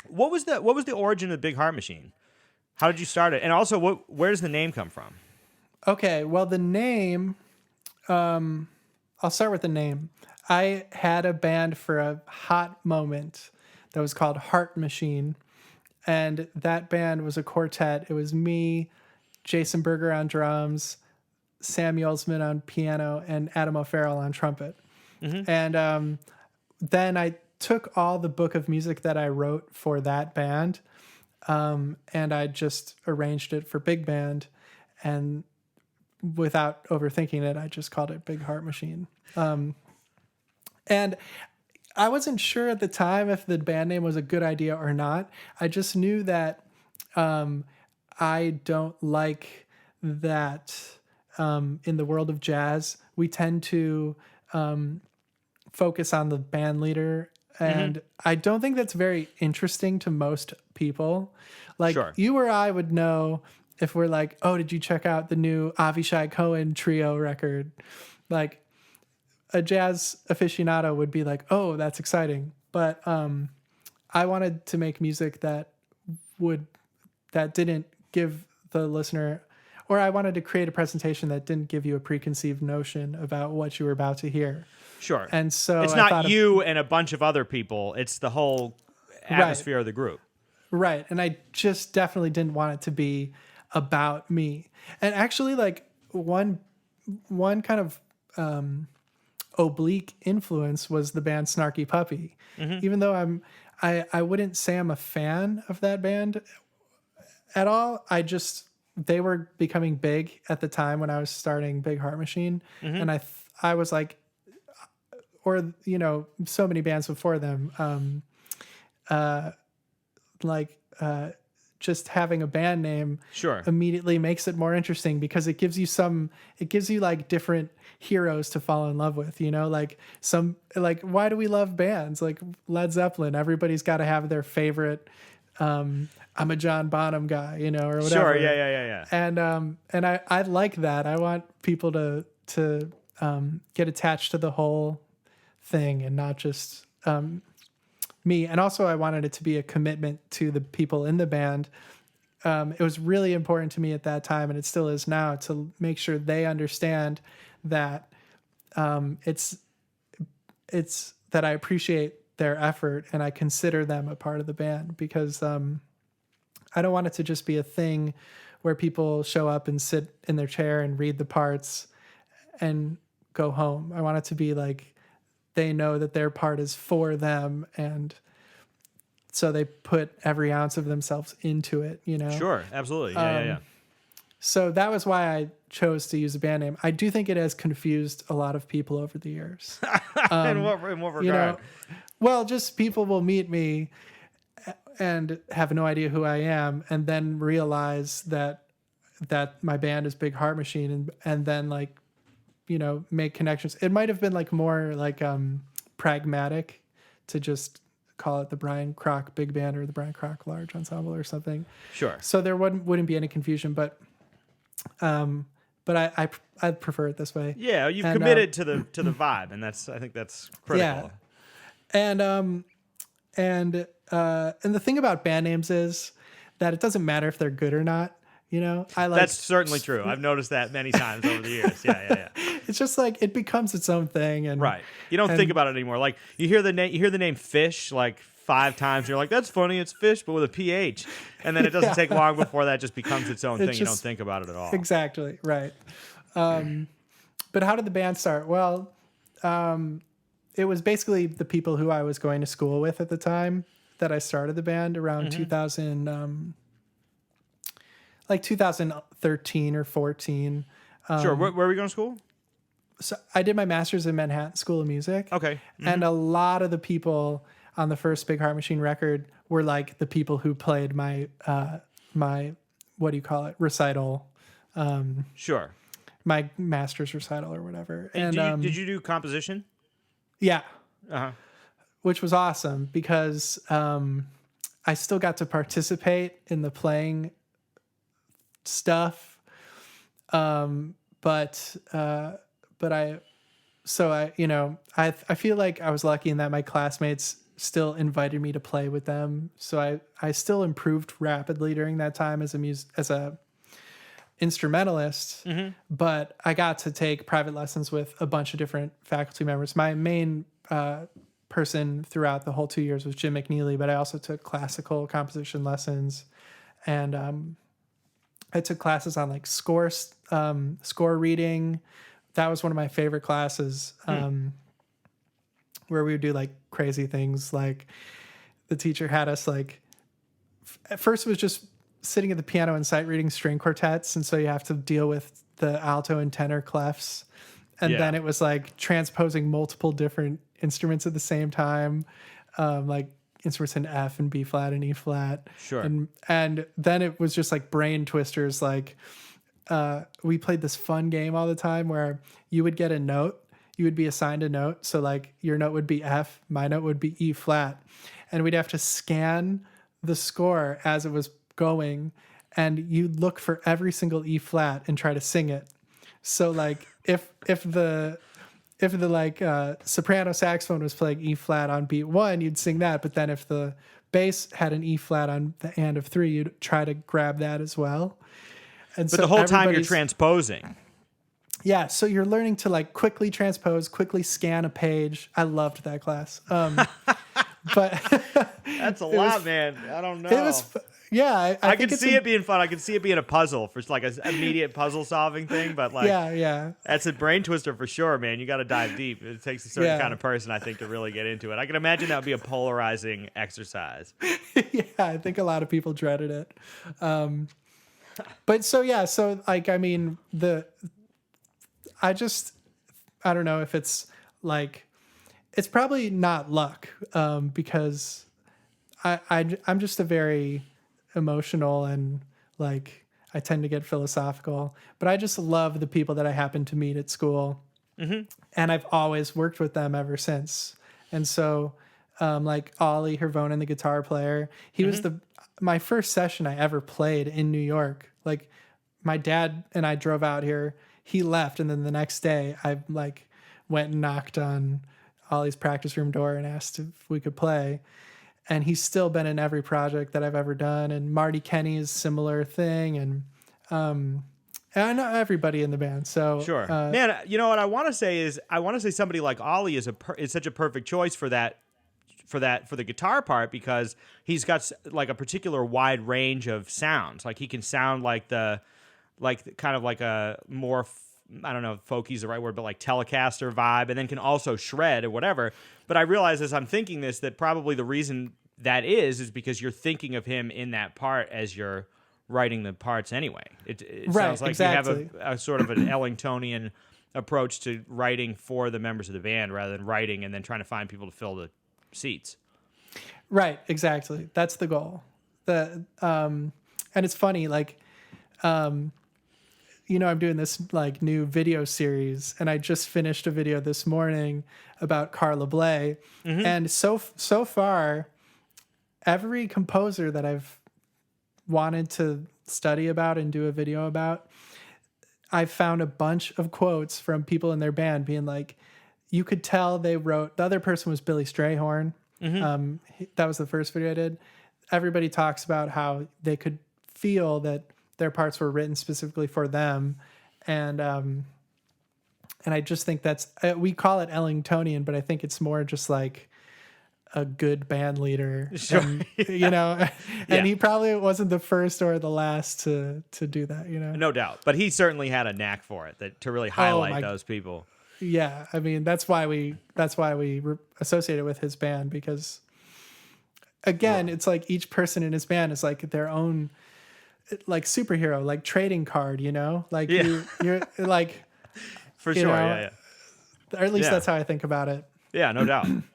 What was the origin of Big Heart Machine? How did you start it? And also, where does the name come from? Okay, well, the name, I'll start with the name. I had a band for a hot moment that was called Heart Machine. And that band was a quartet. It was me, Jason Berger on drums, Sam Yolsman on piano, and Adam O'Farrell on trumpet. And then I took all the book of music that I wrote for that band, and I just arranged it for big band. And without overthinking it, I just called it Big Heart Machine. And I wasn't sure at the time if the band name was a good idea or not. I just knew that I don't like that in the world of jazz, we tend to focus on the band leader. And I don't think that's very interesting to most people. Like Sure. you or I would know if we're like, oh, did you check out the new Avishai Cohen trio record? Like a jazz aficionado would be like, oh, that's exciting. But I wanted to make music that didn't give the listener, or I wanted to create a presentation that didn't give you a preconceived notion about what you were about to hear. Sure. And so it's not you and a bunch of other people. It's the whole atmosphere of the group. Right. And I just definitely didn't want it to be about me. And actually, like one kind of oblique influence was the band Snarky Puppy. Even though I wouldn't say I'm a fan of that band at all. They were becoming big at the time when I was starting Big Heart Machine. And I was like, or, so many bands before them, just having a band name immediately makes it more interesting because it gives you like different heroes to fall in love with, why do we love bands like Led Zeppelin? Everybody's got to have their favorite, I'm a John Bonham guy, or whatever. Sure. Yeah. And I like that. I want people to get attached to the whole thing and not just me. And also I wanted it to be a commitment to the people in the band. It was really important to me at that time, and it still is now, to make sure they understand that it's that I appreciate their effort and I consider them a part of the band, because I don't want it to just be a thing where people show up and sit in their chair and read the parts and go home. I want it to be like they know that their part is for them, and so they put every ounce of themselves into it, Sure, absolutely. Yeah. So that was why I chose to use a band name. I do think it has confused a lot of people over the years. In what regard? Well, just people will meet me and have no idea who I am, and then realize that my band is Big Heart Machine, and then make connections. It might have been more pragmatic to just call it the Brian Krock Big Band or the Brian Krock Large Ensemble or something. Sure. So there wouldn't be any confusion, but I prefer it this way. Yeah, you've committed to the vibe, and I think that's critical. Yeah. And the thing about band names is that it doesn't matter if they're good or not. That's certainly true. I've noticed that many times over the years. Yeah. It's just it becomes its own thing, and right. You don't think about it anymore. Like you hear the name Fish 5 times. You're like, that's funny. It's Fish, but with a PH. And then it doesn't take long before that just becomes its own thing. You don't think about it at all. Exactly right. But how did the band start? Well, it was basically the people who I was going to school with at the time that I started the band around 2000. 2013 or 14. Sure. Where were you going to school? So I did my master's in Manhattan School of Music. Okay. And a lot of the people on the first Big Heart Machine record were the people who played my what do you call it, recital. Sure. My master's recital or whatever. And did you do composition? Yeah. Uh-huh. Which was awesome because I still got to participate in the playing stuff, but I feel like I was lucky in that my classmates still invited me to play with them. So I still improved rapidly during that time as a instrumentalist, but I got to take private lessons with a bunch of different faculty members. My main person throughout the whole 2 years was Jim McNeely, but I also took classical composition lessons, and I took classes on like score reading. That was one of my favorite classes, where we would do like crazy things. Like the teacher had us like, at first it was just sitting at the piano and sight reading string quartets, and so you have to deal with the alto and tenor clefs, and then it was like transposing multiple different instruments at the same time, like instruments in F and B flat and E flat. Sure. And then it was just like brain twisters. Like we played this fun game all the time where you would get a note, you would be assigned a note, so like your note would be F, my note would be E flat, and we'd have to scan the score as it was going, and you look for every single E flat and try to sing it. So like if the like soprano saxophone was playing E flat on beat 1, you'd sing that, but then if the bass had an E flat on the and of 3, you'd try to grab that as well. And but the whole time you're transposing. Yeah, so you're learning to like quickly transpose, quickly scan a page. I loved that class. But that's a lot, man. I don't know. It was, yeah. I can see it being fun. I can see it being a puzzle for like an immediate puzzle solving thing. But like, yeah, that's a brain twister for sure, man. You got to dive deep. It takes a certain kind of person, I think, to really get into it. I can imagine that would be a polarizing exercise. Yeah, I think a lot of people dreaded it. But so yeah, so like I mean I don't know if it's like, it's probably not luck, because I'm just a very emotional and like I tend to get philosophical, but I just love the people that I happen to meet at school, and I've always worked with them ever since. And so, like Ollie Hervonen, the guitar player, he was my first session I ever played in New York. Like my dad and I drove out here. He left, and then the next day I like went and knocked on Ollie's practice room door and asked if we could play. And he's still been in every project that I've ever done. And Marty Kenny's similar thing. And I know everybody in the band. So sure, man. You know what I want to say is somebody like Ollie is such a perfect choice for the guitar part, because he's got like a particular wide range of sounds. Like he can sound like kind of like a more, I don't know if folky is the right word, but like Telecaster vibe, and then can also shred or whatever. But I realize as I'm thinking this that probably the reason that is because you're thinking of him in that part as you're writing the parts anyway. It right, sounds like exactly. You have a sort of an Ellingtonian approach to writing for the members of the band rather than writing and then trying to find people to fill the seats. Right, exactly. That's the goal. And it's funny, like, I'm doing this like new video series, and I just finished a video this morning about Carla Bley. And so far, every composer that I've wanted to study about and do a video about, I've found a bunch of quotes from people in their band being like, you could tell they wrote. The other person was Billy Strayhorn. That was the first video I did. Everybody talks about how they could feel that their parts were written specifically for them, and I just think that's, we call it Ellingtonian, but I think it's more just like a good band leader. Sure. And, and he probably wasn't the first or the last to do that. No doubt, but he certainly had a knack for it, to really highlight those people. Yeah, I mean that's why we associate it with his band, because again, it's like each person in his band is like their own like superhero, like trading card, like you're like for sure, or at least that's how I think about it. Yeah, no doubt.